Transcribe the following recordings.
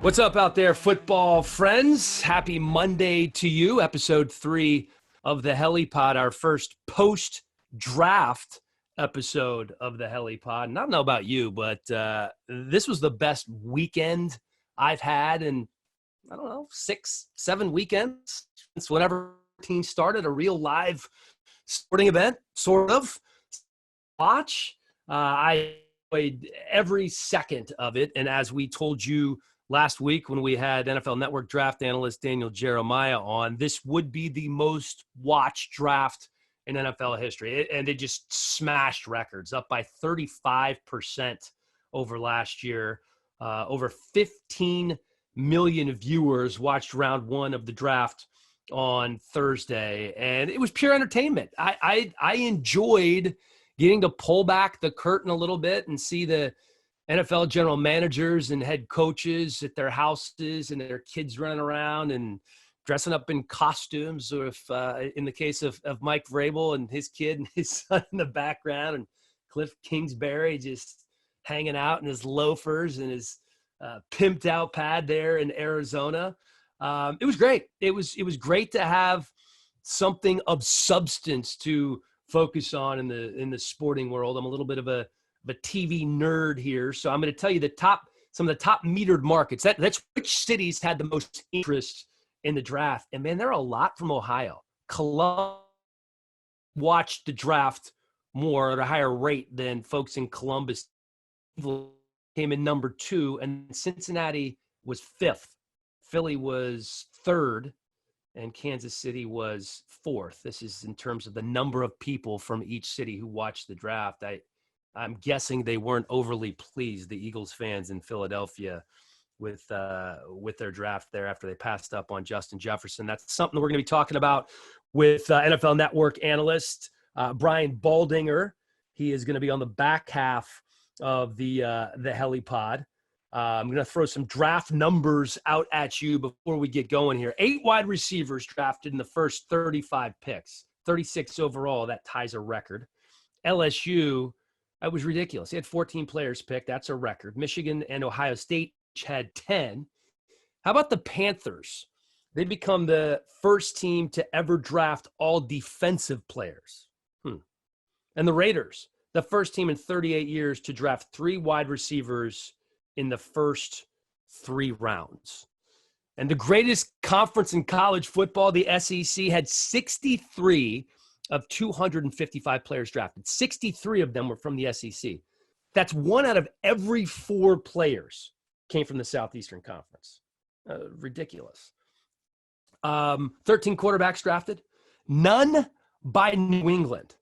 What's up out there, football friends? Happy Monday to you. Episode 3 of the Helliepod, our first post-draft episode of the Helliepod. And I don't know about you, but this was the best weekend I've had in, 6, 7 weekends since whenever team started, a real live sporting event, sort of. Watch. I enjoyed every second of it. And as we told you last week when we had NFL Network draft analyst Daniel Jeremiah on, this would be the most watched draft in NFL history. And it just smashed records, up by 35% over last year. Over 15 million viewers watched round one of the draft on Thursday. And it was pure entertainment. I enjoyed getting to pull back the curtain a little bit and see the NFL general managers and head coaches at their houses and their kids running around and dressing up in costumes, or if in the case of Mike Vrabel and his kid and his son in the background, and Cliff Kingsbury just hanging out in his loafers and his pimped out pad there in Arizona. It was great. It was great to have something of substance to focus on in the sporting world. I'm a little bit of a TV nerd here, so I'm going to tell you some of the top metered markets. That's which cities had the most interest in the draft. And man, there are a lot from Ohio. Columbus watched the draft more at a higher rate than folks in Columbus. Came in number 2, and Cincinnati was 5th. Philly was 3rd, and Kansas City was 4th. This is in terms of the number of people from each city who watched the draft. I'm guessing they weren't overly pleased, the Eagles fans in Philadelphia, with their draft there after they passed up on Justin Jefferson. That's something we're going to be talking about with NFL Network analyst Brian Baldinger. He is going to be on the back half of the Helliepod. I'm going to throw some draft numbers out at you before we get going here. 8 wide receivers drafted in the first 35 picks, 36 overall. That ties a record. LSU, that was ridiculous. They had 14 players picked. That's a record. Michigan and Ohio State each had 10. How about the Panthers? They become the first team to ever draft all defensive players. And the Raiders, the first team in 38 years to draft 3 wide receivers in the first 3 rounds. And the greatest conference in college football, the SEC, had 63 of 255 players drafted. 63 of them were from the SEC. That's 1 out of every 4 players came from the Southeastern Conference. Ridiculous. 13 quarterbacks drafted. None by New England.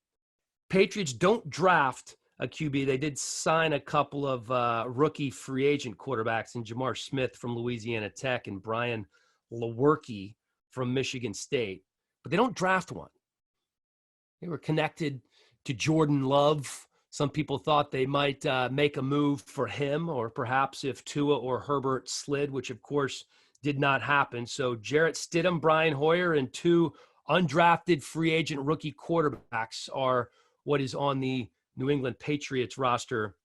Patriots don't draft a QB. They did sign a couple of rookie free agent quarterbacks in Jamar Smith from Louisiana Tech and Brian Lewerke from Michigan State, but they don't draft one. They were connected to Jordan Love. Some people thought they might make a move for him, or perhaps if Tua or Herbert slid, which of course did not happen. So Jarrett Stidham, Brian Hoyer, and 2 undrafted free agent rookie quarterbacks are what is on the New England Patriots roster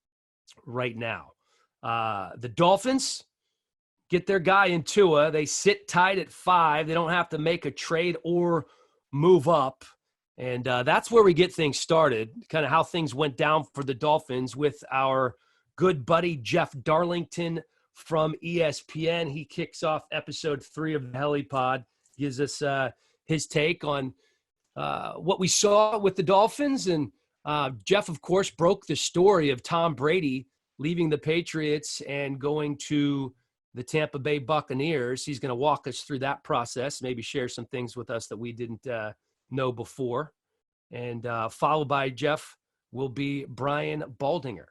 right now. The Dolphins get their guy in Tua. They sit tight at 5. They don't have to make a trade or move up. And that's where we get things started, kind of how things went down for the Dolphins with our good buddy Jeff Darlington from ESPN. He kicks off episode 3 of the Helliepod, gives us his take on what we saw with the Dolphins. And Jeff, of course, broke the story of Tom Brady leaving the Patriots and going to the Tampa Bay Buccaneers. He's going to walk us through that process, maybe share some things with us that we didn't know before. And followed by Jeff will be Brian Baldinger.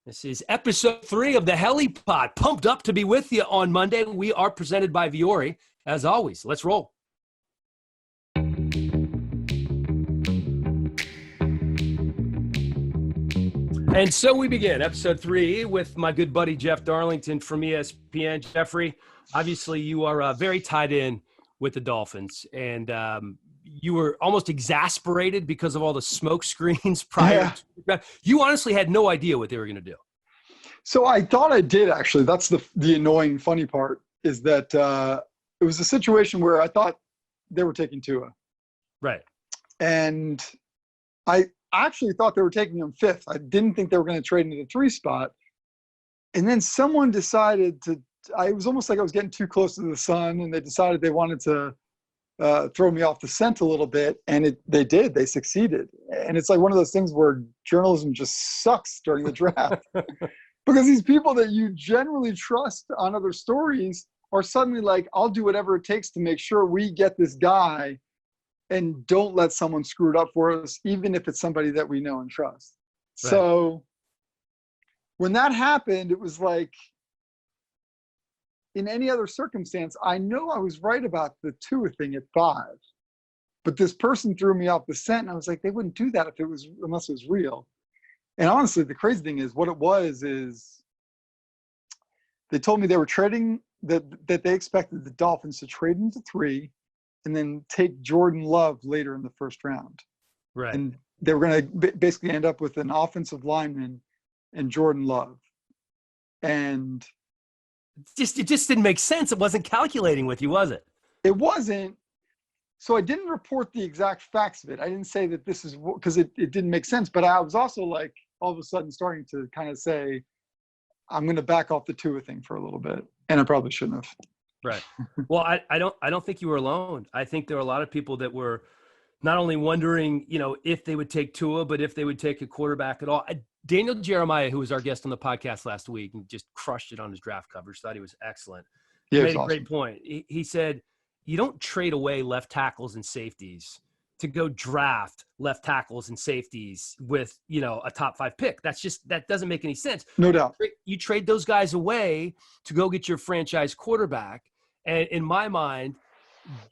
This is episode 3 of the Helliepod. Pumped up to be with you on Monday. We are presented by Viore. As always, let's roll. And so we begin episode 3 with my good buddy Jeff Darlington from ESPN. Jeffrey, obviously you are very tied in with the Dolphins, and you were almost exasperated because of all the smoke screens prior to. You honestly had no idea what they were going to do. So I thought I did, actually. That's the annoying, funny part. is that it was a situation where I thought they were taking Tua. Right. And I actually thought they were taking him 5th. I didn't think they were going to trade into the 3 spot. And then someone decided to, it was almost like I was getting too close to the sun, and they decided they wanted to throw me off the scent a little bit. And they did. They succeeded. And it's like one of those things where journalism just sucks during the draft. Because these people that you generally trust on other stories are suddenly like, I'll do whatever it takes to make sure we get this guy and don't let someone screw it up for us, even if it's somebody that we know and trust. Right. So when that happened, it was like, in any other circumstance, I know I was right about the Tua thing at 5. But this person threw me off the scent, and I was like, they wouldn't do that unless it was real. And honestly, the crazy thing is what it was is they told me they were trading, that they expected the Dolphins to trade into 3 and then take Jordan Love later in the first round. Right. And they were going to basically end up with an offensive lineman and Jordan Love. And it just didn't make sense. It wasn't calculating with you, was it? It wasn't. So I didn't report the exact facts of it. I didn't say that this is because it didn't make sense. But I was also like all of a sudden starting to kind of say, I'm going to back off the Tua thing for a little bit. And I probably shouldn't have. Right. Well, I don't think you were alone. I think there were a lot of people that were not only wondering, if they would take Tua, but if they would take a quarterback at all. Daniel Jeremiah, who was our guest on the podcast last week and just crushed it on his draft coverage, thought he was excellent. Yeah, he made a great point. He said, you don't trade away left tackles and safeties to go draft left tackles and safeties with, a top 5 pick. That doesn't make any sense. No doubt. You trade those guys away to go get your franchise quarterback. And in my mind,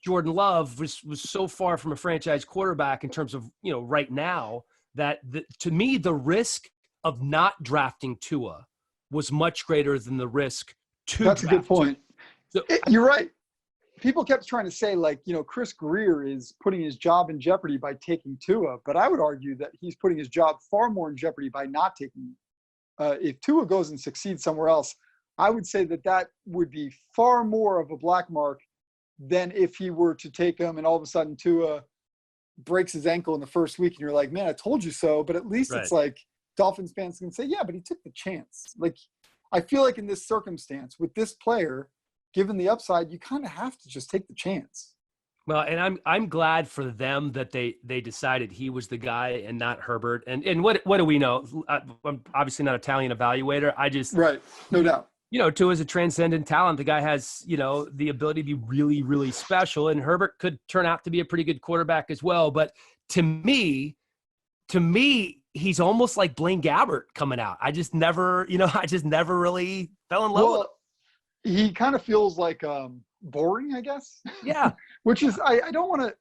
Jordan Love was so far from a franchise quarterback in terms of, right now that to me, the risk of not drafting Tua was much greater than the risk to That's a good point. So, you're right. People kept trying to say, like, Chris Greer is putting his job in jeopardy by taking Tua, but I would argue that he's putting his job far more in jeopardy by not taking. If Tua goes and succeeds somewhere else, I would say that would be far more of a black mark than if he were to take him and all of a sudden Tua breaks his ankle in the first week and you're like, man, I told you so. But at least It's like Dolphins fans can say, yeah, but he took the chance. Like, I feel like in this circumstance with this player, given the upside, you kind of have to just take the chance. Well, and I'm glad for them that they decided he was the guy and not Herbert. And what do we know? I'm obviously not an Italian evaluator. Right. No doubt. Tua is a transcendent talent. The guy has, the ability to be really, really special. And Herbert could turn out to be a pretty good quarterback as well. But to me, he's almost like Blaine Gabbert coming out. I just never really fell in love with him. He kind of feels like boring, I guess. Yeah. Which is, I don't want to,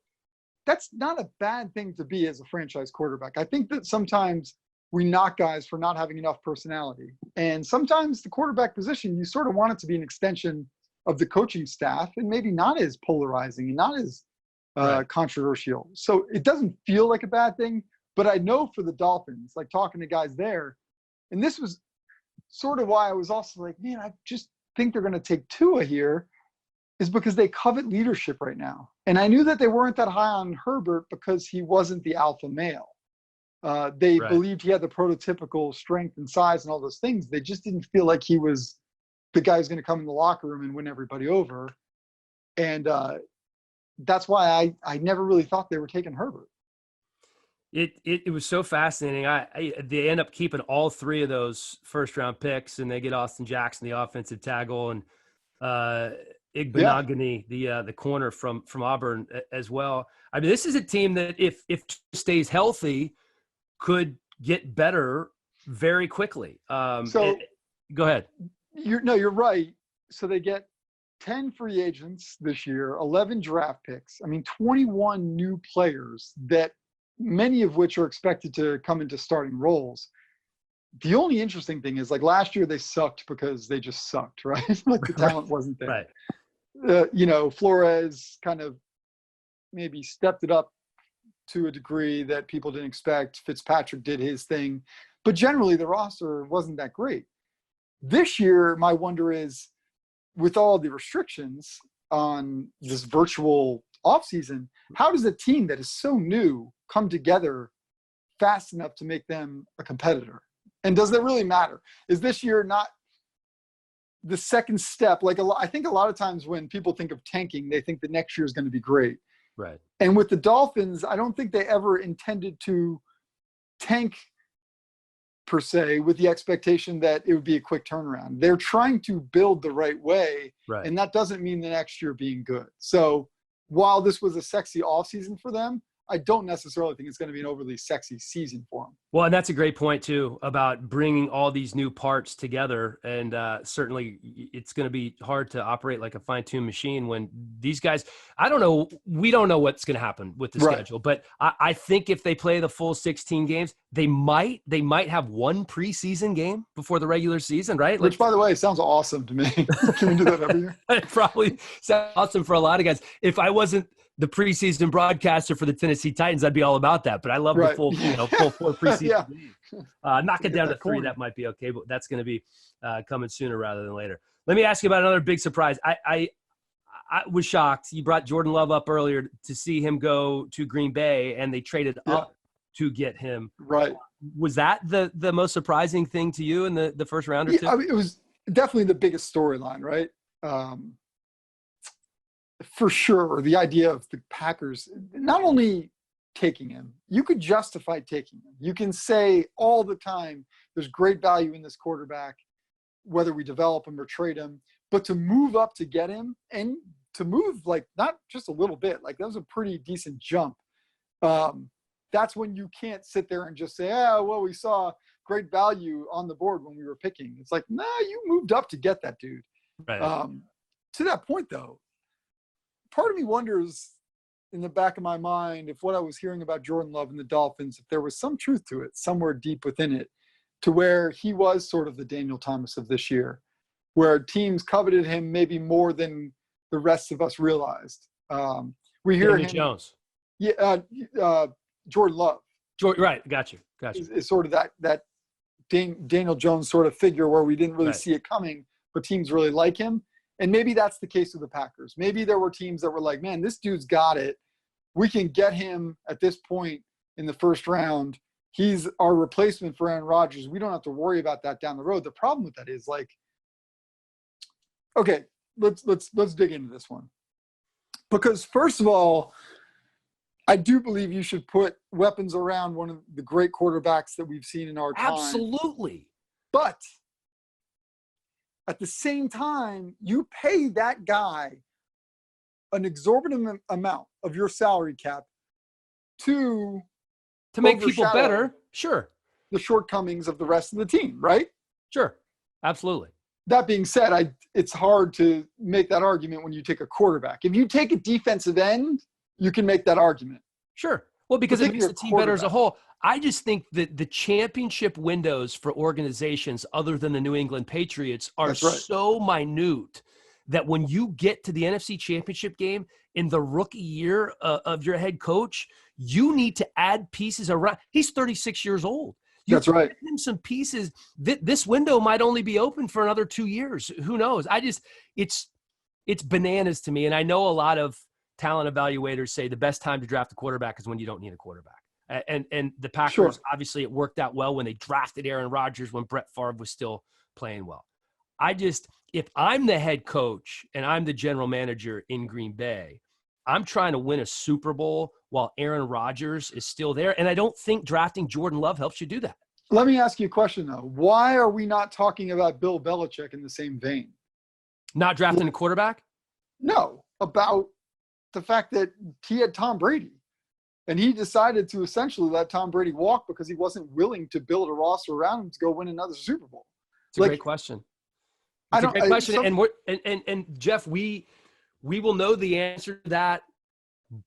that's not a bad thing to be as a franchise quarterback. I think that sometimes we knock guys for not having enough personality. And sometimes the quarterback position, you sort of want it to be an extension of the coaching staff and maybe not as polarizing and not as controversial. So it doesn't feel like a bad thing, but I know for the Dolphins, like talking to guys there, and this was sort of why I was also like, man, I just think they're going to take Tua here, is because they covet leadership right now. And I knew that they weren't that high on Herbert because he wasn't the alpha male. They believed he had the prototypical strength and size and all those things. They just didn't feel like he was the guy who's going to come in the locker room and win everybody over. And that's why I never really thought they were taking Herbert. It was so fascinating. They end up keeping all 3 of those first round picks, and they get Austin Jackson, the offensive tackle, and Igbenogany, the corner from Auburn as well. I mean, this is a team that if stays healthy, could get better very quickly. Go ahead. You're right. So they get 10 free agents this year, 11 draft picks. I mean, 21 new players that many of which are expected to come into starting roles. The only interesting thing is, like, last year they sucked because they just sucked, right? Like the talent wasn't there. Right. Flores kind of maybe stepped it up to a degree that people didn't expect. Fitzpatrick did his thing. But generally the roster wasn't that great. This year, my wonder is, with all the restrictions on this virtual offseason, how does a team that is so new come together fast enough to make them a competitor? And does that really matter? Is this year not the second step? Like I think a lot of times when people think of tanking, they think the next year is going to be great. Right. And with the Dolphins, I don't think they ever intended to tank per se with the expectation that it would be a quick turnaround. They're trying to build the right way. Right. And that doesn't mean the next year being good. So while this was a sexy offseason for them, I don't necessarily think it's going to be an overly sexy season for them. Well, and that's a great point too about bringing all these new parts together. And certainly it's going to be hard to operate like a fine-tuned machine when these guys, I don't know, we don't know what's going to happen with the schedule, but I think if they play the full 16 games, they might have one preseason game before the regular season, right? Which, by the way, sounds awesome to me. Can we do that every year? It probably sounds awesome for a lot of guys. If I wasn't the preseason broadcaster for the Tennessee Titans, I'd be all about that. But I love the full, full 4 preseason games. Knock it down to 3. That might be okay, but that's going to be coming sooner rather than later. Let me ask you about another big surprise. I was shocked. You brought Jordan Love up earlier to see him go to Green Bay, and they traded up to get him. Right. Was that the most surprising thing to you in the first round or two? I mean, it was definitely the biggest storyline, right? For sure, the idea of the Packers not only taking him, you could justify taking him. You can say all the time, there's great value in this quarterback, whether we develop him or trade him, but to move up to get him and to move like not just a little bit, like that was a pretty decent jump. That's when you can't sit there and just say, well, we saw great value on the board when we were picking. It's like, nah, you moved up to get that dude. Right. To that point, though, part of me wonders in the back of my mind if what I was hearing about Jordan Love and the Dolphins, if there was some truth to it somewhere deep within it, to where he was sort of the Daniel Thomas of this year, where teams coveted him maybe more than the rest of us realized. We hear Daniel him. Jones. Yeah, Jordan Love. Right, got you. Is sort of that Daniel Jones sort of figure where we didn't really see it coming, but teams really like him. And maybe that's the case with the Packers. Maybe there were teams that were like, man, this dude's got it. We can get him at this point in the first round. He's our replacement for Aaron Rodgers. We don't have to worry about that down the road. The problem with that is like, okay, let's dig into this one. Because first of all, I do believe you should put weapons around one of the great quarterbacks that we've seen in our time. Absolutely. But at the same time, you pay that guy an exorbitant amount of your salary cap to make people better. Sure. The shortcomings of the rest of the team, right? Sure. Absolutely. That being said, it's hard to make that argument when you take a quarterback. If you take a defensive end, you can make that argument. Sure. Well, because it makes the team better as a whole. I just think that the championship windows for organizations other than the New England Patriots are so minute that when you get to the NFC Championship game in the rookie year of your head coach, you need to add pieces around. He's 36 years old. That's right. Give him some pieces. This window might only be open for another 2 years. Who knows? It's bananas to me. And I know a lot of talent evaluators say the best time to draft a quarterback is when you don't need a quarterback. And the Packers, obviously it worked out well when they drafted Aaron Rodgers when Brett Favre was still playing well. If I'm the head coach and I'm the general manager in Green Bay, I'm trying to win a Super Bowl while Aaron Rodgers is still there. And I don't think drafting Jordan Love helps you do that. Let me ask you a question, though. Why are we not talking about Bill Belichick in the same vein? Not drafting a quarterback? No, about the fact that he had Tom Brady. And he decided to essentially let Tom Brady walk because he wasn't willing to build a roster around him to go win another Super Bowl. It's a great question. It's a great question. And Jeff, we will know the answer to that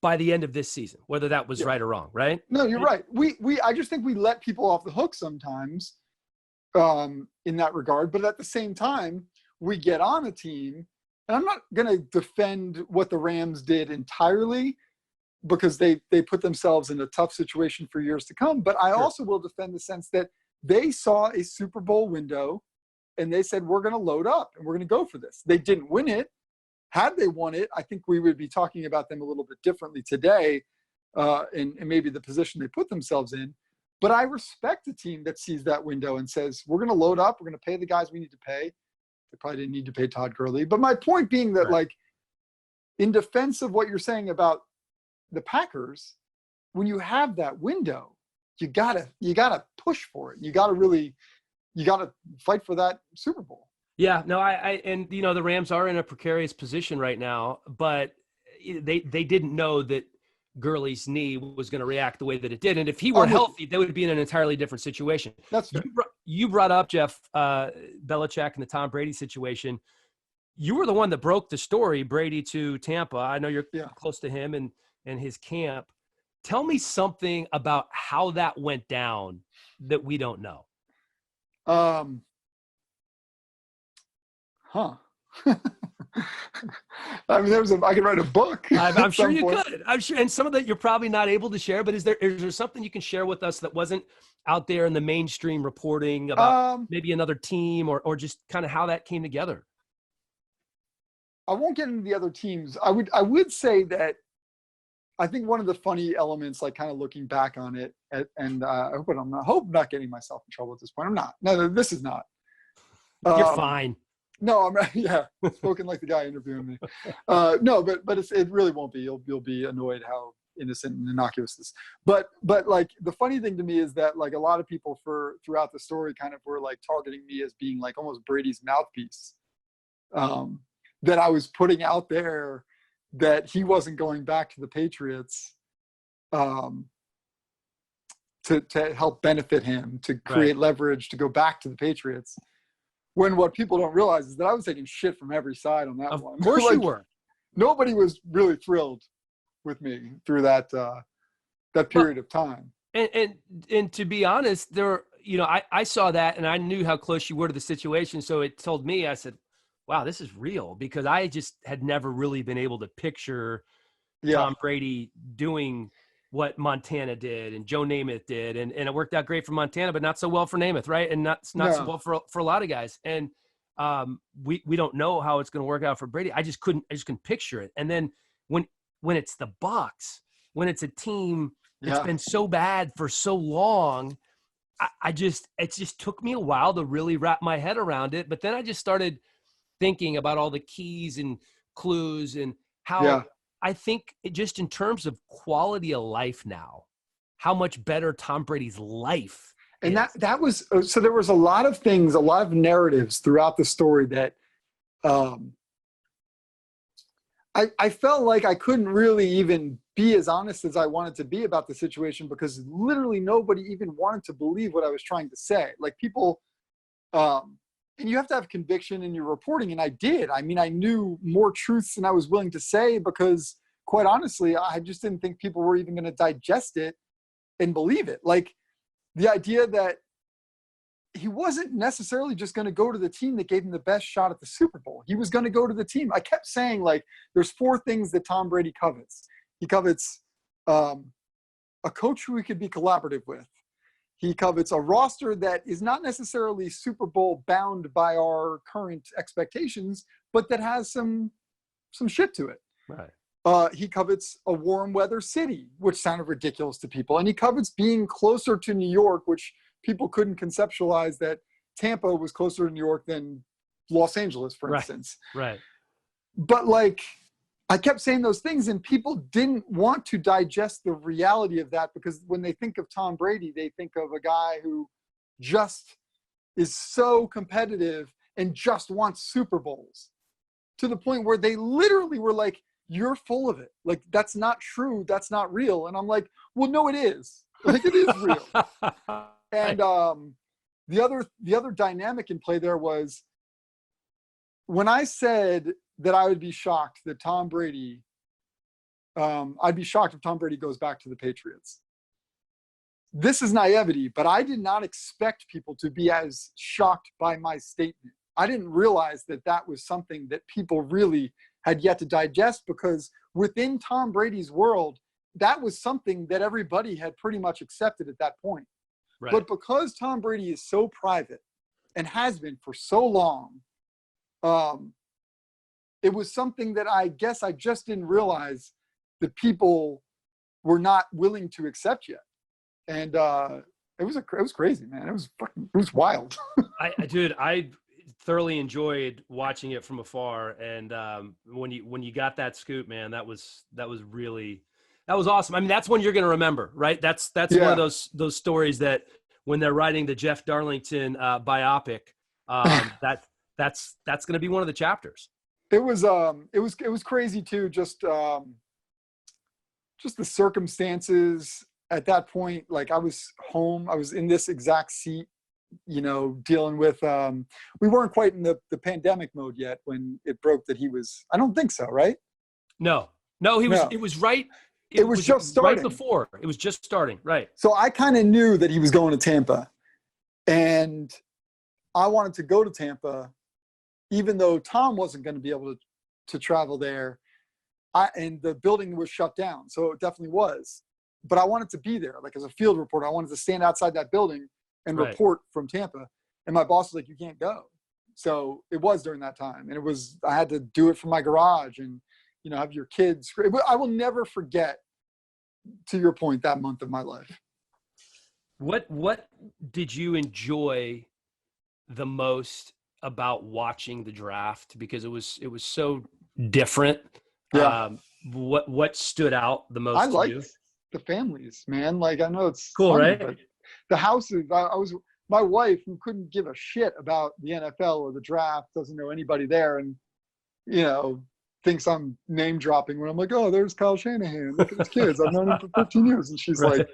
by the end of this season, whether that was right or wrong, right? No, you're right. I just think we let people off the hook sometimes in that regard. But at the same time, we get on a team, and I'm not going to defend what the Rams did entirely, because they put themselves in a tough situation for years to come. But I also will defend the sense that they saw a Super Bowl window and they said, we're going to load up and we're going to go for this. They didn't win it. Had they won it, I think we would be talking about them a little bit differently today, and maybe the position they put themselves in. But I respect a team that sees that window and says, we're going to load up. We're going to pay the guys we need to pay. They probably didn't need to pay Todd Gurley. But my point being that, like, in defense of what you're saying about the Packers, when you have that window, you gotta push for it. You gotta fight for that Super Bowl. Yeah, no, and the Rams are in a precarious position right now, but they didn't know that Gurley's knee was going to react the way that it did. And if he were healthy, they would be in an entirely different situation. That's fair. You brought up, Jeff, Belichick and the Tom Brady situation. You were the one that broke the story, Brady to Tampa. I know you're close to him and his camp. Tell me something about how that went down that we don't know. I mean, I could write a book. I'm sure you could. I'm sure, and some of that you're probably not able to share. But is there something you can share with us that wasn't out there in the mainstream reporting about maybe another team or just kind of how that came together? I won't get into the other teams. I would say that I think one of the funny elements, like kind of looking back on it, and I hope I'm not getting myself in trouble at this point. I'm not. No, this is not. You're fine. No, I'm spoken like the guy interviewing me. No, but it really won't be. You'll be annoyed how innocent and innocuous this. But like the funny thing to me is that like a lot of people throughout the story kind of were like targeting me as being like almost Brady's mouthpiece. That I was putting out there that he wasn't going back to the Patriots to help benefit him, to create leverage, to go back to the Patriots. When what people don't realize is that I was taking shit from every side on that one. Of course you were. Nobody was really thrilled with me through that period of time. And to be honest, I saw that and I knew how close you were to the situation. So it told me, I said, wow, this is real, because I just had never really been able to picture Tom Brady doing what Montana did and Joe Namath did. And it worked out great for Montana, but not so well for Namath, right? And not so well for a lot of guys. And we don't know how it's going to work out for Brady. I just couldn't picture it. And then when it's the Bucs, when it's a team that's been so bad for so long, it just took me a while to really wrap my head around it. But then I just started thinking about all the keys and clues and how I think just in terms of quality of life now, how much better Tom Brady's life and is. that was, so there was a lot of things, a lot of narratives throughout the story that I felt like I couldn't really even be as honest as I wanted to be about the situation, because literally nobody even wanted to believe what I was trying to say. Like people, and you have to have conviction in your reporting, and I did. I mean, I knew more truths than I was willing to say, because quite honestly, I just didn't think people were even going to digest it and believe it. Like the idea that he wasn't necessarily just going to go to the team that gave him the best shot at the Super Bowl. He was going to go to the team. I kept saying, like, there's 4 things that Tom Brady covets. He covets a coach who he could be collaborative with. He covets a roster that is not necessarily Super Bowl bound by our current expectations, but that has some shit to it. Right. He covets a warm weather city, which sounded ridiculous to people. And he covets being closer to New York, which people couldn't conceptualize that Tampa was closer to New York than Los Angeles, for instance. Right. But like, I kept saying those things, and people didn't want to digest the reality of that, because when they think of Tom Brady, they think of a guy who just is so competitive and just wants Super Bowls, to the point where they literally were like, you're full of it. Like, that's not true. That's not real. And I'm like, well, no, it is. Like, it is real. And the other dynamic in play there was when I said that I would be shocked that Tom Brady, I'd be shocked if Tom Brady goes back to the Patriots. This is naivety, but I did not expect people to be as shocked by my statement. I didn't realize that that was something that people really had yet to digest, because within Tom Brady's world, that was something that everybody had pretty much accepted at that point. Right. But because Tom Brady is so private and has been for so long. It was something that I guess I just didn't realize that people were not willing to accept yet. And it was crazy, man. It was wild. I thoroughly enjoyed watching it from afar. And when you got that scoop, man, that was awesome. I mean, that's one you're going to remember, right? That's one of those stories that when they're writing the Jeff Darlington biopic, that's going to be one of the chapters. It was crazy too. Just the circumstances at that point. Like I was home, I was in this exact seat, dealing with, we weren't quite in the pandemic mode yet when it broke that he was, I don't think so. Right? No, it was right. It was just starting. Right before. It was just starting. Right. So I kind of knew that he was going to Tampa, and I wanted to go to Tampa, even though Tom wasn't going to be able to travel there. And the building was shut down. So it definitely was. But I wanted to be there, like as a field reporter. I wanted to stand outside that building and report from Tampa. And my boss was like, you can't go. So it was during that time. And I had to do it from my garage and, have your kids. I will never forget, to your point, that month of my life. What did you enjoy the most about watching the draft? Because it was so different. Yeah. What stood out the most? I liked the families, man. Like I know it's cool, funny, right? But the houses. My wife, who couldn't give a shit about the NFL or the draft, doesn't know anybody there, and thinks I'm name dropping when I'm like, oh, there's Kyle Shanahan. Look at his kids. I've known him for 15 years, and she's like,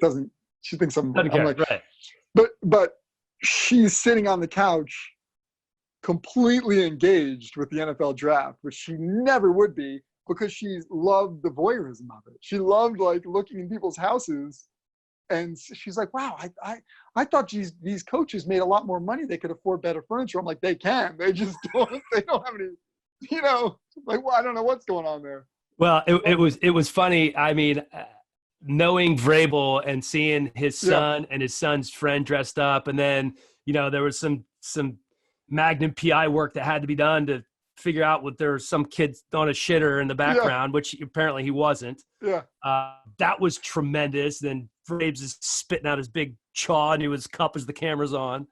she thinks I'm care. like, right. But she's sitting on the couch, completely engaged with the NFL draft, which she never would be, because she loved the voyeurism of it. She loved like looking in people's houses, and she's like, wow, I thought these coaches made a lot more money. They could afford better furniture. I'm like, they can. They just don't. They don't have any. Like, well, I don't know what's going on there. Well, it was funny. I mean, knowing Vrabel and seeing his son and his son's friend dressed up, and then there was some Magnum PI work that had to be done to figure out what there was some kid on a shitter in the background, which apparently he wasn't. Yeah, that was tremendous. Then Vrabes is spitting out his big chaw into his cup as the camera's on.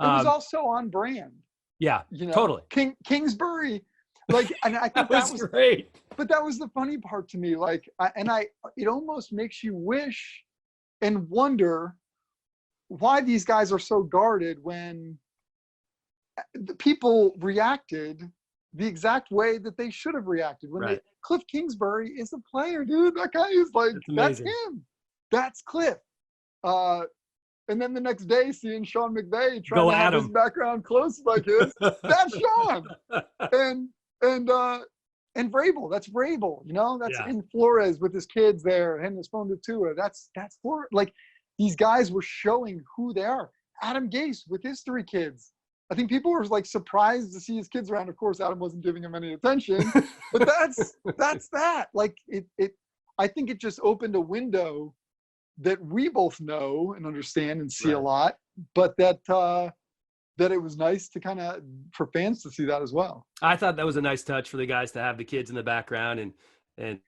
It was also on brand. Yeah, totally. Kingsbury. Like, and I think that was great. But that was the funny part to me. Like, it almost makes you wish and wonder why these guys are so guarded when the people reacted the exact way that they should have reacted. When Cliff Kingsbury is a player, dude. That guy is like, that's him. That's Cliff. And then the next day, seeing Sean McVay trying to have his background close like his, that's Sean. And Vrabel, that's Vrabel, that's in Flores with his kids there and his phone to Tua. That's Flores. Like, these guys were showing who they are. Adam Gase with his 3 kids. I think people were like surprised to see his kids around. Of course, Adam wasn't giving him any attention, but that's that. Like I think it just opened a window that we both know and understand and see a lot, but that it was nice to kind of for fans to see that as well. I thought that was a nice touch for the guys to have the kids in the background, and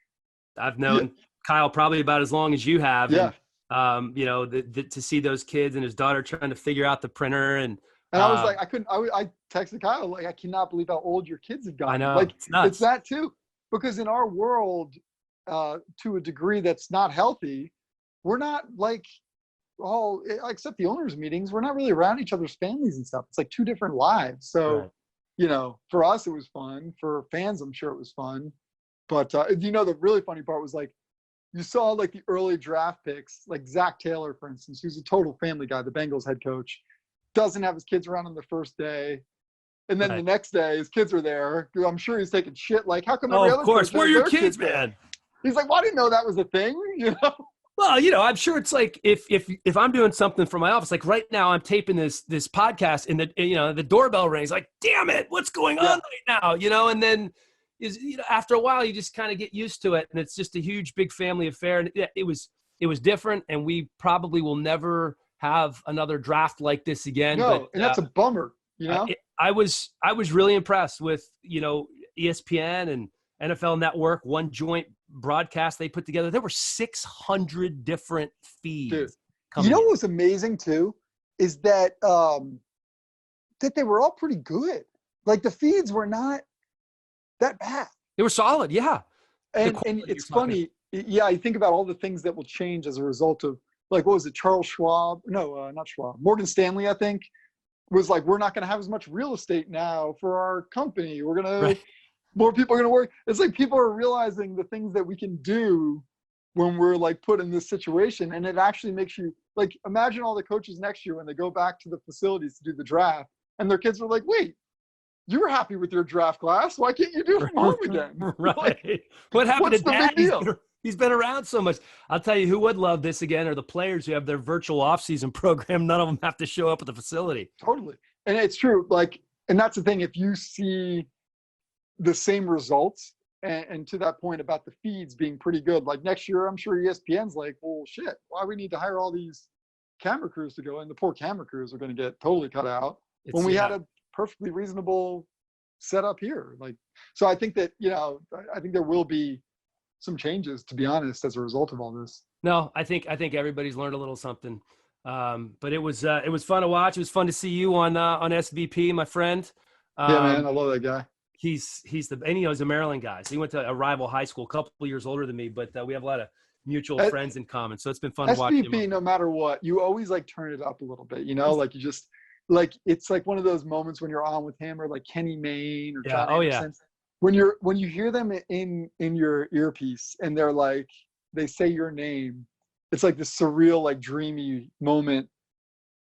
I've known Kyle probably about as long as you have. Yeah. And, to see those kids and his daughter trying to figure out the printer and I was like, I texted Kyle, like, I cannot believe how old your kids have gotten. I know. Like, it's nuts. It's that too, because in our world, to a degree that's not healthy, we're not like all, except the owners' meetings, we're not really around each other's families and stuff. It's like 2 different lives. So, for us, it was fun. For fans, I'm sure it was fun. But, the really funny part was like, you saw like the early draft picks, like Zach Taylor, for instance, who's a total family guy, the Bengals head coach, doesn't have his kids around on the first day. And then the next day, his kids are there. I'm sure he's taking shit. Like, how come every other coach where are your kids, man? There? He's like, well, I didn't know that was a thing, Well, I'm sure it's like if I'm doing something for my office, like right now I'm taping this podcast and the doorbell rings, like, damn it, what's going on right now? And then after a while you just kind of get used to it, and it's just a huge, big family affair. And it was different, and we probably will never have another draft like this again. No, and that's a bummer. You know, I was really impressed with, ESPN and NFL Network, one joint broadcast they put together. There were 600 different dude. feeds You coming know in. what was amazing too is that that they were all pretty good. Like the feeds were not that bad. They were solid, yeah. The And quality you're it's talking funny, yeah. You think about all the things that will change as a result of, like, what was it? Charles Schwab? No, not Schwab. Morgan Stanley, I think, was like, we're not going to have as much real estate now for our company. We're gonna Right. more people are going to work. It's like people are realizing the things that we can do when we're like put in this situation, and it actually makes you like imagine all the coaches next year when they go back to the facilities to do the draft, and their kids are like, wait. You were happy with your draft class. Why can't you do it from home again? Right. Like, What happened what's to the Dad? big deal? He's been around so much. I'll tell you who would love this again are the players who have their virtual offseason program. None of them have to show up at the facility. Totally. And it's true. Like, and that's the thing. If you see the same results, and to that point about the feeds being pretty good, like next year, I'm sure ESPN's like, well, shit, why we need to hire all these camera crews to go in? The poor camera crews are going to get totally cut out when we had a perfectly reasonable setup here. Like, so I think that, I think there will be some changes, to be honest, as a result of all this. No, I think everybody's learned a little something. But it was fun to watch. It was fun to see you on SVP, my friend. Yeah, man, I love that guy. He's he's a Maryland guy. So he went to a rival high school, a couple of years older than me, but we have a lot of mutual friends in common. So it's been fun to watch him. SVP, no matter what, you always like turn it up a little bit, like you just like, it's like one of those moments when you're on with him or like Kenny Mayne or John Anderson. Yeah. When you hear them in your earpiece and they're like, they say your name, it's like this surreal, like dreamy moment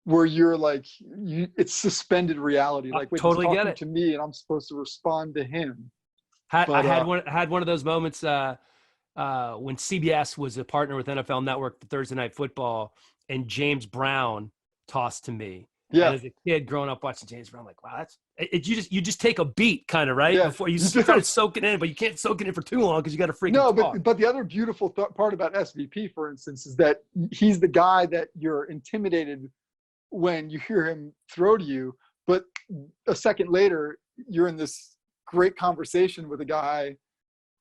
where you're like, it's suspended reality. Like, wait, totally he's get talking it to me and I'm supposed to respond to him. I had one of those moments when CBS was a partner with NFL Network for Thursday Night Football, and James Brown tossed to me. Yeah. And as a kid growing up watching James Brown, I'm like, wow, that's it. You just take a beat, kind of, right? Yeah, before you try to soak it in, but you can't soak it in for too long because you got to freaking talk. But the other beautiful part about SVP, for instance, is that he's the guy that you're intimidated when you hear him throw to you, but a second later you're in this great conversation with a guy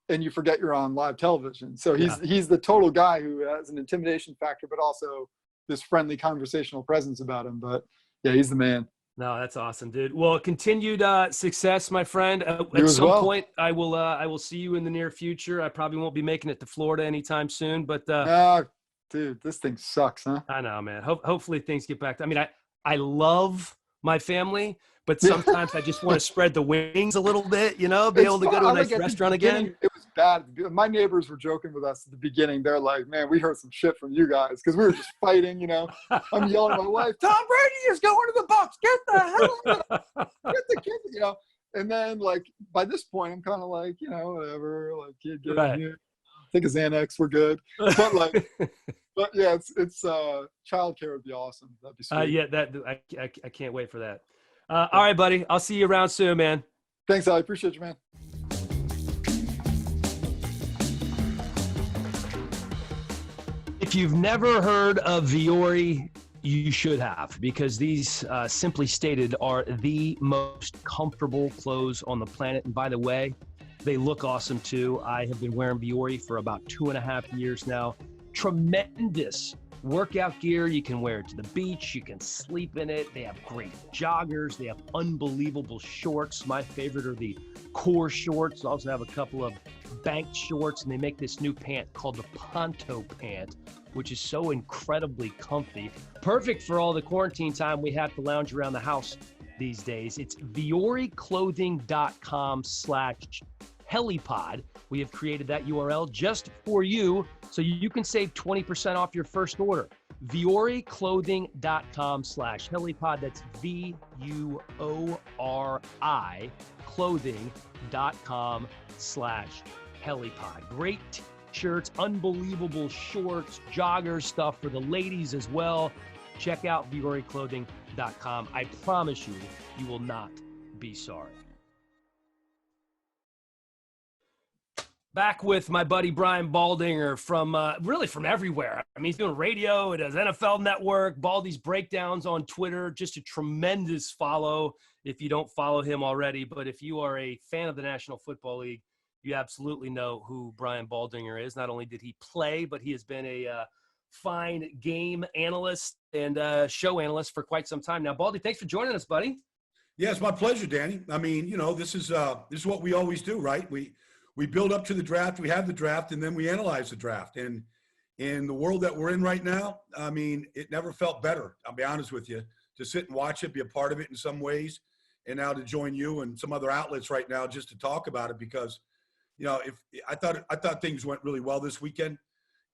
and you forget you're on live television. So he's the total guy who has an intimidation factor, but also this friendly conversational presence about him. But yeah, he's the man. No, that's awesome, dude. Well, continued success, my friend. At some point, I will see you in the near future. I probably won't be making it to Florida anytime soon, but dude, this thing sucks, huh? I know, man. Hopefully things get back. I love my family, but sometimes I just want to spread the wings a little bit, be able to go to a nice restaurant again. It was bad. My neighbors were joking with us at the beginning. They're like, man, we heard some shit from you guys because we were just fighting, I'm yelling at my wife, Tom Brady is going to the Bucs. Get the hell get the kid, And then, like, by this point, I'm kind of like, whatever. Like, kid, get in here. Take a Xanax. We're good. But, like, but yeah, it's childcare would be awesome. That'd be sweet. Yeah, I can't wait for that. All right, buddy. I'll see you around soon, man. Thanks, Ali. Appreciate you, man. If you've never heard of Vuori, you should have, because these, simply stated, are the most comfortable clothes on the planet. And by the way, they look awesome too. I have been wearing Vuori for about 2.5 years now. Tremendous workout gear. You can wear it to the beach. You can sleep in it. They have great joggers. They have unbelievable shorts. My favorite are the core shorts. They also have a couple of banked shorts, and they make this new pant called the Ponto pant, which is so incredibly comfy. Perfect for all the quarantine time we have to lounge around the house these days. It's vuoriclothing.com/Helliepod. We have created that URL just for you, so you can save 20% off your first order. vuoriclothing.com/Helliepod. That's VUORI clothing.com/Helliepod. Great shirts, unbelievable shorts, joggers, stuff for the ladies as well. Check out vuoriclothing.com. I promise you, you will not be sorry. Back with my buddy Brian Baldinger from really from everywhere. I mean, he's doing radio, it has NFL Network, Baldy's breakdowns on Twitter, just a tremendous follow if you don't follow him already. But if you are a fan of the National Football League, you absolutely know who Brian Baldinger is. Not only did he play, but he has been a fine game analyst and show analyst for quite some time now. Baldy, thanks for joining us, buddy. Yeah, it's my pleasure, Danny. I mean, this is what we always do, right? We build up to the draft, we have the draft, and then we analyze the draft. And in the world that we're in right now, I mean, it never felt better, I'll be honest with you, to sit and watch it, be a part of it in some ways, and now to join you and some other outlets right now just to talk about it because, if I thought things went really well this weekend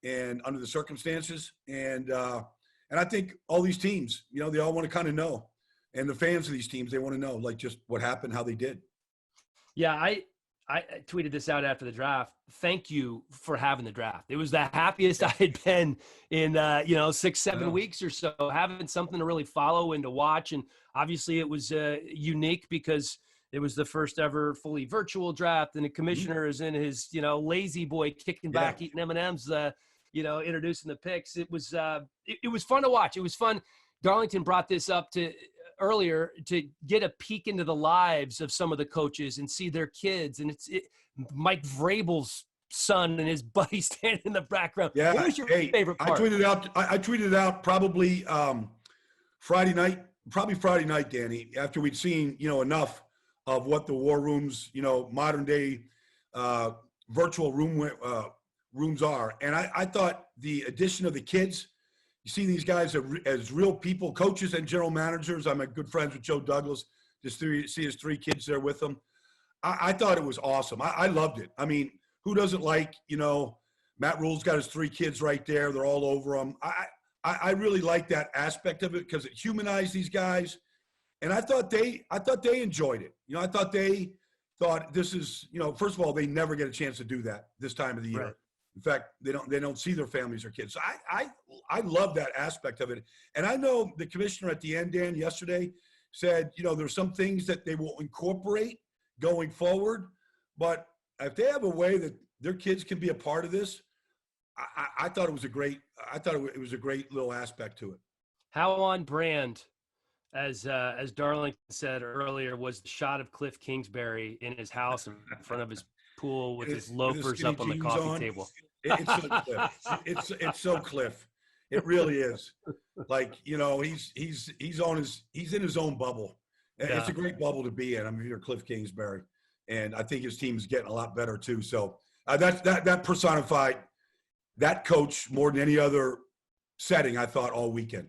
and under the circumstances. And I think all these teams, they all want to kind of know. And the fans of these teams, they want to know, like, just what happened, how they did. Yeah, I tweeted this out after the draft. Thank you for having the draft. It was the happiest I had been in, 6-7 weeks or so, having something to really follow and to watch. And obviously it was unique because it was the first ever fully virtual draft, and the commissioner is in his, lazy boy kicking back, eating M&Ms, introducing the picks. It was it was fun to watch. It was fun. Darlington brought this up earlier to get a peek into the lives of some of the coaches and see their kids. And Mike Vrabel's son and his buddy standing in the background. Yeah. What was your favorite part? I tweeted out probably Friday night, Danny, after we'd seen, enough of what the war rooms, modern day virtual rooms are. And I thought the addition of the kids, you see these guys as real people, coaches and general managers. I'm good friends with Joe Douglas. Just see his 3 kids there with him. I thought it was awesome. I loved it. I mean, who doesn't like, Matt Rule's got his 3 kids right there. They're all over him. I really like that aspect of it because it humanized these guys. And I thought they enjoyed it. I thought they thought this is, first of all, they never get a chance to do that this time of the year. Right. In fact, they don't see their families or kids. So I love that aspect of it. And I know the commissioner at the end, Dan, yesterday said, there's some things that they will incorporate going forward. But if they have a way that their kids can be a part of this, I thought it was a great little aspect to it. How on brand, as Darlington said earlier, was the shot of Cliff Kingsbury in his house in front of his pool with his loafers up on the coffee table. It's so Cliff. It's so Cliff. It really is. Like, he's in his own bubble. Yeah. It's a great bubble to be in. I'm here, Cliff Kingsbury, and I think his team's getting a lot better too. So that personified that coach more than any other setting, I thought, all weekend.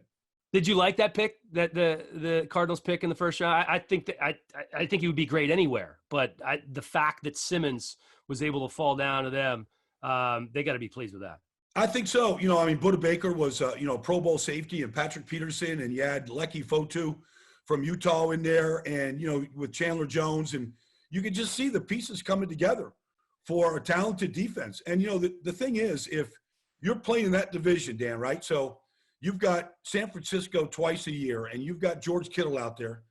Did you like that pick, that the Cardinals pick in the first round? I think he would be great anywhere, but the fact that Simmons was able to fall down to them, they got to be pleased with that. I think so. Buda Baker was Pro Bowl safety, and Patrick Peterson, and you had Lecky Fotu from Utah in there, and with Chandler Jones, and you could just see the pieces coming together for a talented defense. And the thing is, if you're playing in that division, Dan, right? So you've got San Francisco twice a year, and you've got George Kittle out there,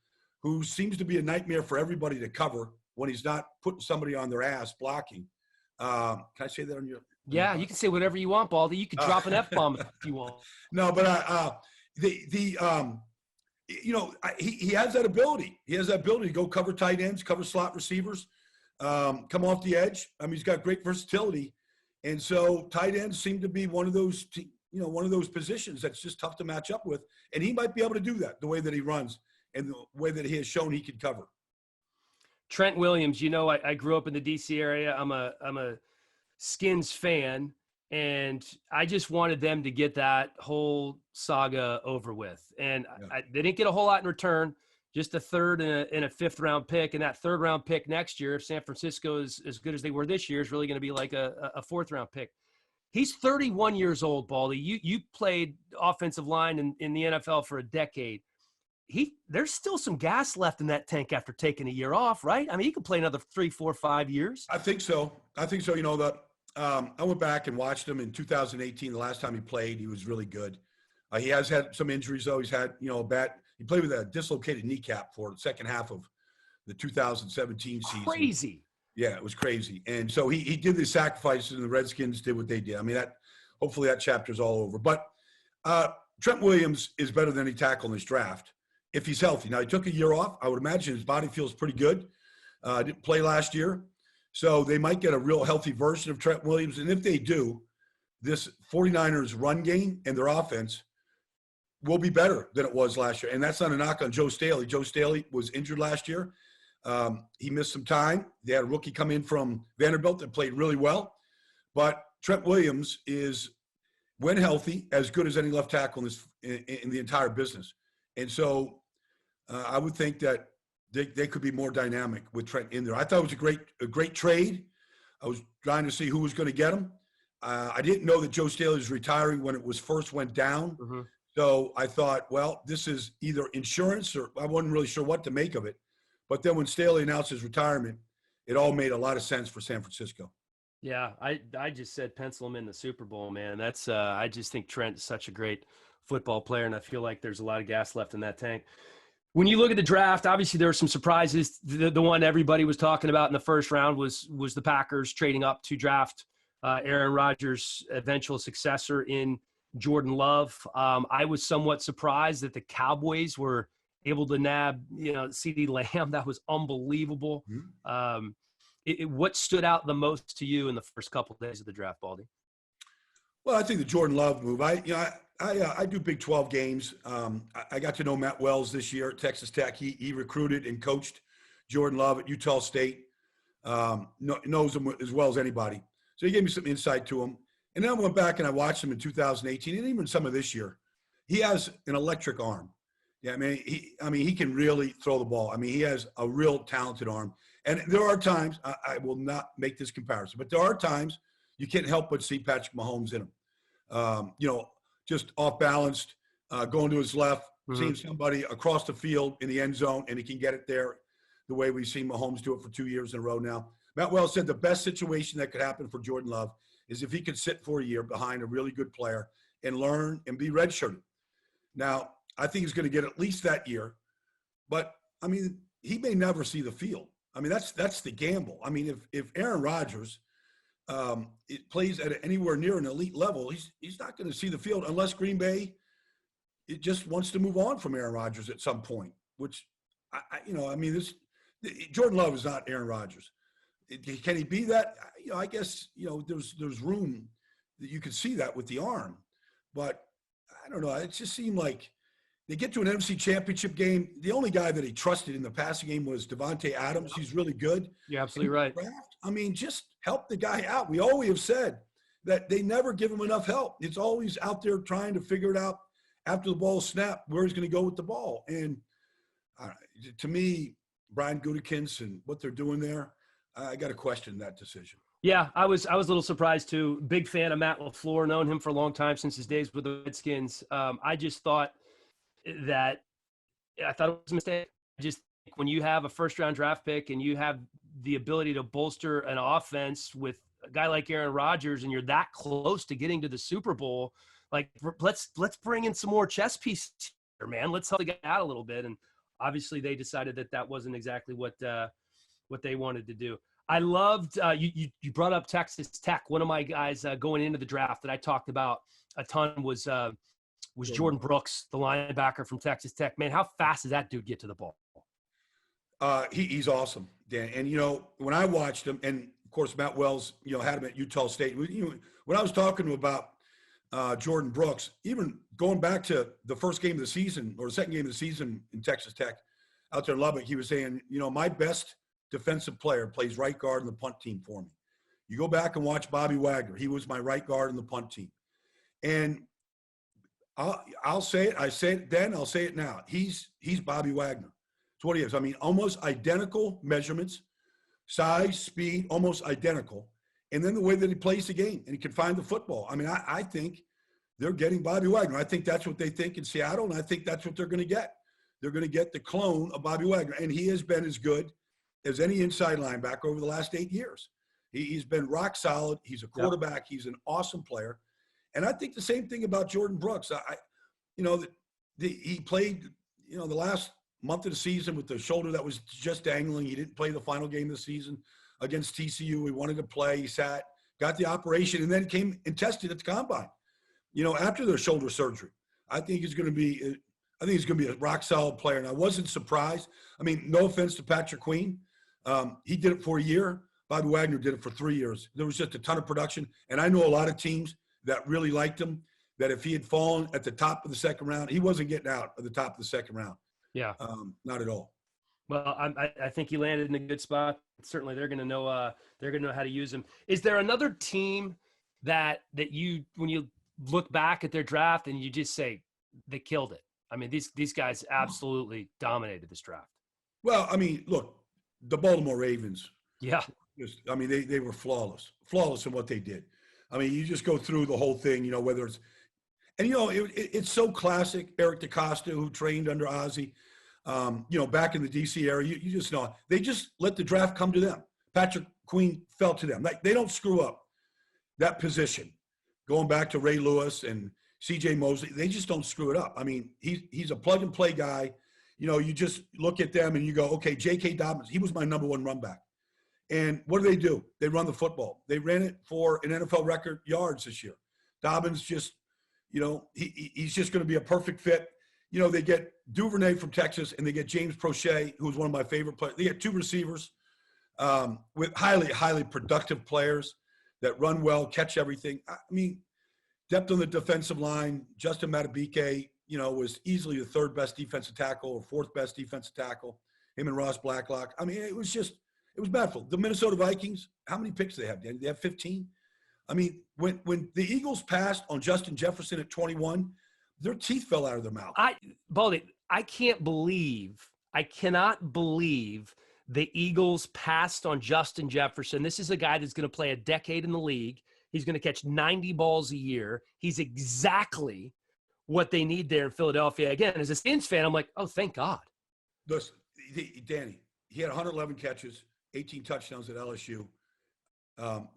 who seems to be a nightmare for everybody to cover when he's not putting somebody on their ass blocking. Can I say that on your? Yeah, you can say whatever you want, Baldy. You could drop an F-bomb if you want. No, but he has that ability. He has that ability to go cover tight ends, cover slot receivers, come off the edge. I mean, he's got great versatility, and so tight ends seem to be one of those positions that's just tough to match up with. And he might be able to do that the way that he runs and the way that he has shown he can cover. Trent Williams, I grew up in the DC area. I'm a Skins fan, and I just wanted them to get that whole saga over with. And they didn't get a whole lot in return, just a third and a fifth round pick. And that third round pick next year, if San Francisco is as good as they were this year, is really going to be like a fourth round pick. He's 31 years old, Baldy. You played offensive line in the NFL for a decade. There's still some gas left in that tank after taking a year off, right? I mean, he could play another 3, 4, 5 years. I think so. I went back and watched him in 2018. The last time he played, he was really good. He has had some injuries, though. He's had, he played with a dislocated kneecap for the second half of the 2017 season. Crazy. Yeah, it was crazy. And so he did the sacrifices, and the Redskins did what they did. I mean, hopefully that chapter's all over. But Trent Williams is better than any tackle in this draft if he's healthy. Now, he took a year off. I would imagine his body feels pretty good. Didn't play last year. So they might get a real healthy version of Trent Williams. And if they do, this 49ers run game and their offense will be better than it was last year. And that's not a knock on Joe Staley. Joe Staley was injured last year. He missed some time. They had a rookie come in from Vanderbilt that played really well. But Trent Williams is, when healthy, as good as any left tackle in the entire business. And so I would think that they could be more dynamic with Trent in there. I thought it was a great trade. I was trying to see who was going to get him. I didn't know that Joe Staley was retiring when it was first went down. Mm-hmm. So I thought, well, this is either insurance, or I wasn't really sure what to make of it. But then when Staley announced his retirement, it all made a lot of sense for San Francisco. Yeah, I just said pencil him in the Super Bowl, man. That's I just think Trent is such a great football player, and I feel like there's a lot of gas left in that tank. When you look at the draft, obviously there were some surprises. The one everybody was talking about in the first round was the Packers trading up to draft Aaron Rodgers' eventual successor in Jordan Love. I was somewhat surprised that the Cowboys were able to nab, CeeDee Lamb. That was unbelievable. Mm-hmm. What stood out the most to you in the first couple of days of the draft, Baldy? Well, I think the Jordan Love move. I do Big 12 games. I got to know Matt Wells this year at Texas Tech. He recruited and coached Jordan Love at Utah State. Knows him as well as anybody. So he gave me some insight to him. And then I went back and I watched him in 2018 and even some of this year. He has an electric arm. Yeah, I mean, he can really throw the ball. I mean, he has a real talented arm. And there are times, I will not make this comparison, but there are times you can't help but see Patrick Mahomes in him. Just off balanced, going to his left, mm-hmm. seeing somebody across the field in the end zone, and he can get it there the way we've seen Mahomes do it for 2 years in a row now. Matt Wells said the best situation that could happen for Jordan Love is if he could sit for a year behind a really good player and learn and be redshirted. Now, I think he's going to get at least that year, but, I mean, he may never see the field. I mean, that's the gamble. I mean, if Aaron Rodgers it plays at anywhere near an elite level, he's not going to see the field unless Green Bay it just wants to move on from Aaron Rodgers at some point. Which, Jordan Love is not Aaron Rodgers. Can he be that? I guess there's room that you could see that with the arm, but I don't know. It just seemed like. They get to an NFC Championship game. The only guy that he trusted in the passing game was Devontae Adams. He's really good. You're absolutely right. I mean, just help the guy out. We always have said that they never give him enough help. It's always out there trying to figure it out after the ball snapped where he's going to go with the ball. And to me, Brian Gutekunst and what they're doing there, I got to question that decision. Yeah, I was a little surprised too. Big fan of Matt LaFleur, known him for a long time since his days with the Redskins. I just thought that I thought it was a mistake. I just think when you have a first-round draft pick and you have the ability to bolster an offense with a guy like Aaron Rodgers and you're that close to getting to the Super Bowl, like let's bring in some more chess pieces here, man. Let's help the guy out a little bit. And obviously they decided that wasn't exactly what they wanted to do. I loved you brought up Texas Tech. One of my guys going into the draft that I talked about a ton was Jordan Brooks, the linebacker from Texas Tech. Man, how fast does that dude get to the ball? He's awesome, Dan. And, when I watched him, and, of course, Matt Wells, had him at Utah State. When I was talking to him about Jordan Brooks, even going back to the first game of the season or the second game of the season in Texas Tech out there in Lubbock, he was saying, my best defensive player plays right guard in the punt team for me. You go back and watch Bobby Wagner. He was my right guard in the punt team. And I'll say it. I said it then. I'll say it now. He's Bobby Wagner. That's what he is. I mean, almost identical measurements, size, speed, almost identical. And then the way that he plays the game and he can find the football. I mean, I think they're getting Bobby Wagner. I think that's what they think in Seattle, and I think that's what they're going to get. They're going to get the clone of Bobby Wagner, and he has been as good as any inside linebacker over the last 8 years. He's been rock solid. He's a quarterback. Yep. He's an awesome player. And I think the same thing about Jordan Brooks. He played, the last month of the season with the shoulder that was just dangling. He didn't play the final game of the season against TCU. He wanted to play. He sat, got the operation, and then came and tested at the combine. After their shoulder surgery, I think he's going to be a rock solid player. And I wasn't surprised. I mean, no offense to Patrick Queen. He did it for a year. Bobby Wagner did it for 3 years. There was just a ton of production. And I know a lot of teams that really liked him, that if he had fallen at the top of the second round, he wasn't getting out of the top of the second round. Yeah. Not at all. Well, I think he landed in a good spot. Certainly they're going to know how to use him. Is there another team that you, when you look back at their draft and you just say they killed it? I mean, these guys absolutely dominated this draft. Well, I mean, look, the Baltimore Ravens. Yeah. They were flawless in what they did. I mean, you just go through the whole thing, whether it's, and it's so classic. Eric DeCosta, who trained under Ozzie, back in the DC area, you just know they just let the draft come to them. Patrick Queen fell to them. Like, they don't screw up that position. Going back to Ray Lewis and C.J. Mosley, they just don't screw it up. I mean, he's a plug and play guy. You just look at them and you go, okay, J.K. Dobbins, he was my number one run back. And what do? They run the football. They ran it for an NFL record yards this year. Dobbins just, he's just going to be a perfect fit. They get Duvernay from Texas, and they get James Prochet, who's one of my favorite players. They get two receivers with highly, highly productive players that run well, catch everything. I mean, depth on the defensive line. Justin Matabike, was easily the third best defensive tackle or fourth best defensive tackle. Him and Ross Blacklock. I mean, it was baffling. The Minnesota Vikings, how many picks do they have? They have 15. I mean, when the Eagles passed on Justin Jefferson at 21, their teeth fell out of their mouth. Baldy, I cannot believe the Eagles passed on Justin Jefferson. This is a guy that's going to play a decade in the league. He's going to catch 90 balls a year. He's exactly what they need there in Philadelphia. Again, as a Skins fan, I'm like, oh, thank God. Listen, Danny, he had 111 catches, 18 touchdowns at LSU.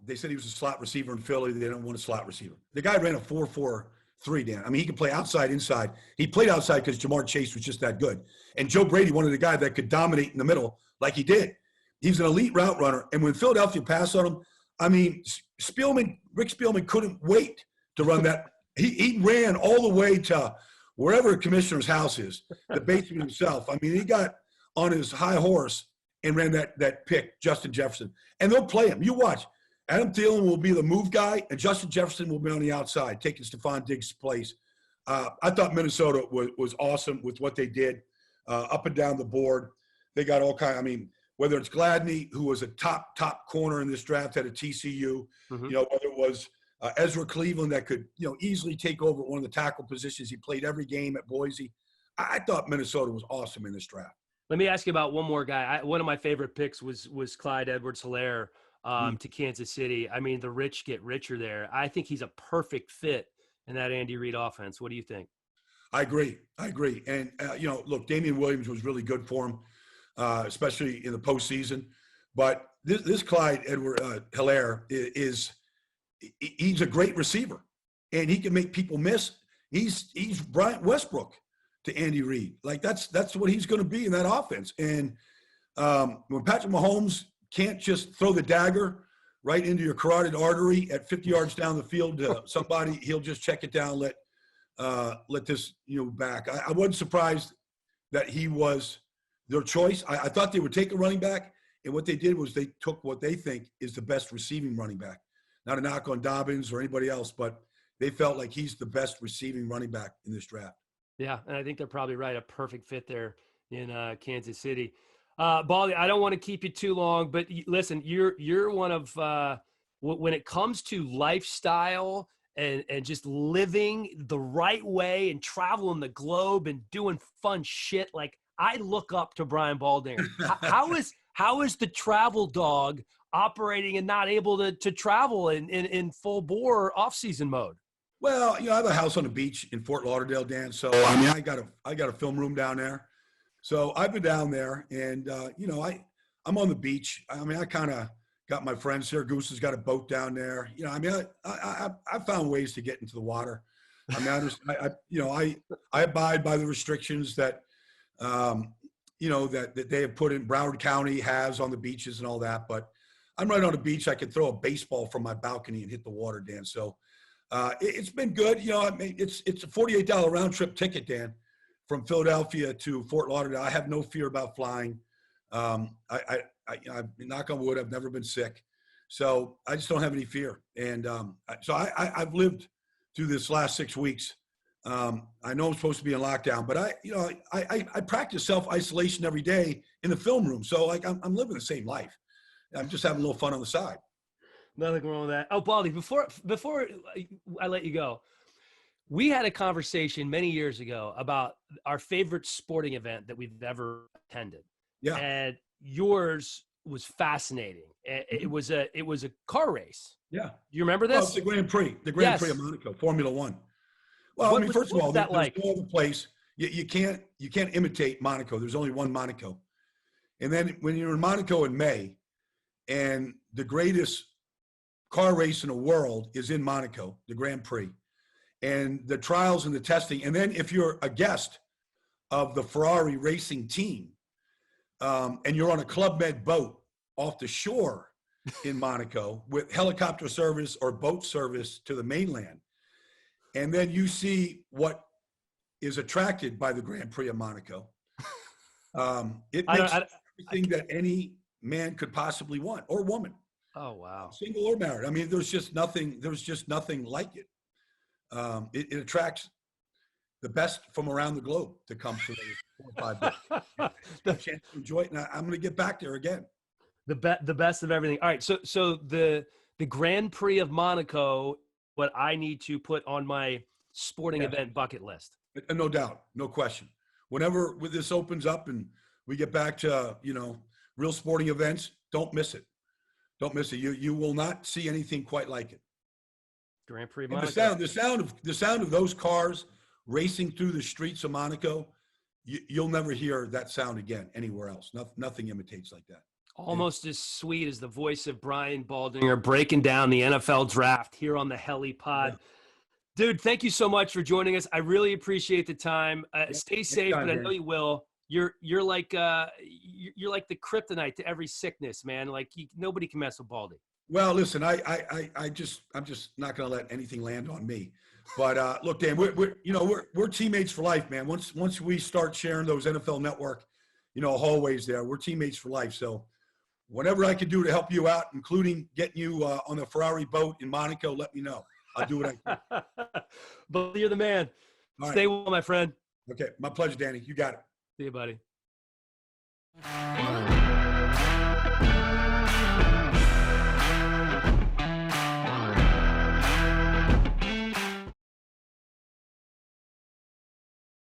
They said he was a slot receiver in Philly. They didn't want a slot receiver. The guy ran a 4.43, Dan. I mean, he can play outside, inside. He played outside because Jamar Chase was just that good. And Joe Brady wanted a guy that could dominate in the middle like he did. He's an elite route runner. And when Philadelphia passed on him, I mean, Rick Spielman couldn't wait to run that. He ran all the way to wherever the commissioner's house is, the basement himself. I mean, he got on his high horse and ran that pick, Justin Jefferson. And they'll play him. You watch. Adam Thielen will be the move guy, and Justin Jefferson will be on the outside, taking Stephon Diggs' place. I thought Minnesota was awesome with what they did up and down the board. They got all kinds. I mean, whether it's Gladney, who was a top corner in this draft at a TCU, whether it was Ezra Cleveland that could, easily take over one of the tackle positions. He played every game at Boise. I thought Minnesota was awesome in this draft. Let me ask you about one more guy. One of my favorite picks was Clyde Edwards-Helaire to Kansas City. I mean, the rich get richer there. I think he's a perfect fit in that Andy Reid offense. What do you think? I agree. And, look, Damian Williams was really good for him, especially in the postseason. But this Clyde Edwards-Helaire he's a great receiver, and he can make people miss. He's Bryant Westbrook to Andy Reid. Like, that's what he's going to be in that offense. And when Patrick Mahomes can't just throw the dagger right into your carotid artery at 50 yards down the field to somebody, he'll just check it down, let this back. I wasn't surprised that he was their choice. I thought they would take a running back, and what they did was they took what they think is the best receiving running back. Not a knock on Dobbins or anybody else, but they felt like he's the best receiving running back in this draft. Yeah, and I think they're probably right. A perfect fit there in Kansas City. Baldy, I don't want to keep you too long, but listen, you're one of when it comes to lifestyle and just living the right way and traveling the globe and doing fun shit. Like, I look up to Brian Baldinger. How is the travel dog operating and not able to travel in full bore off-season mode? Well, I have a house on the beach in Fort Lauderdale, Dan. So I mean, I got a film room down there. So I've been down there, and I'm on the beach. I mean, I kind of got my friends here. Goose has got a boat down there. I mean, I found ways to get into the water. I mean, I abide by the restrictions that that they have put in. Broward County has on the beaches and all that. But I'm right on the beach. I could throw a baseball from my balcony and hit the water, Dan. So it's been good. You know, I mean, it's a $48 round trip ticket, Dan, from Philadelphia to Fort Lauderdale. I have no fear about flying. I knock on wood, I've never been sick. So I just don't have any fear. And so I've lived through this last 6 weeks. I know I'm supposed to be in lockdown, but I practice self-isolation every day in the film room. So like I'm living the same life. I'm just having a little fun on the side. Nothing wrong with that. Oh, Baldy, before I let you go, we had a conversation many years ago about our favorite sporting event that we've ever attended. Yeah. And yours was fascinating. It was a car race. Yeah. Do you remember this? Oh, it's the Grand Prix of Monaco, Formula One. Well, I mean, first of all, there's no other place. You can't imitate Monaco. There's only one Monaco. And then when you're in Monaco in May, and the greatest car race in the world is in Monaco, the Grand Prix, and the trials and the testing. And then if you're a guest of the Ferrari racing team, and you're on a Club Med boat off the shore in Monaco with helicopter service or boat service to the mainland, and then you see what is attracted by the Grand Prix of Monaco, it makes everything that any man could possibly want, or woman. Oh, wow. Single or married. I mean, there's just nothing like it. It attracts the best from around the globe to come for the 4 or 5 days. The chance to enjoy it, and I'm going to get back there again. The best of everything. All right, so the Grand Prix of Monaco, what I need to put on my sporting event bucket list. No doubt, no question. Whenever this opens up and we get back to real sporting events, don't miss it. Don't miss it. You will not see anything quite like it. Grand Prix of And Monaco. the sound of those cars racing through the streets of Monaco, you'll never hear that sound again anywhere else. Nothing imitates like that. Almost as sweet as the voice of Brian Baldinger breaking down the NFL draft here on the Helliepod. Yeah. Dude, thank you so much for joining us. I really appreciate the time. Stay safe, but I know you will. You're like the kryptonite to every sickness, man. Like nobody can mess with Baldy. Well, listen, I'm just not going to let anything land on me. But look, Dan, we're teammates for life, man. Once we start sharing those NFL Network, hallways there, we're teammates for life. So whatever I can do to help you out, including getting you on a Ferrari boat in Monaco, let me know. I'll do what I can. But you're the man. All Stay well, my friend. Okay, my pleasure, Danny. You got it. See you, buddy.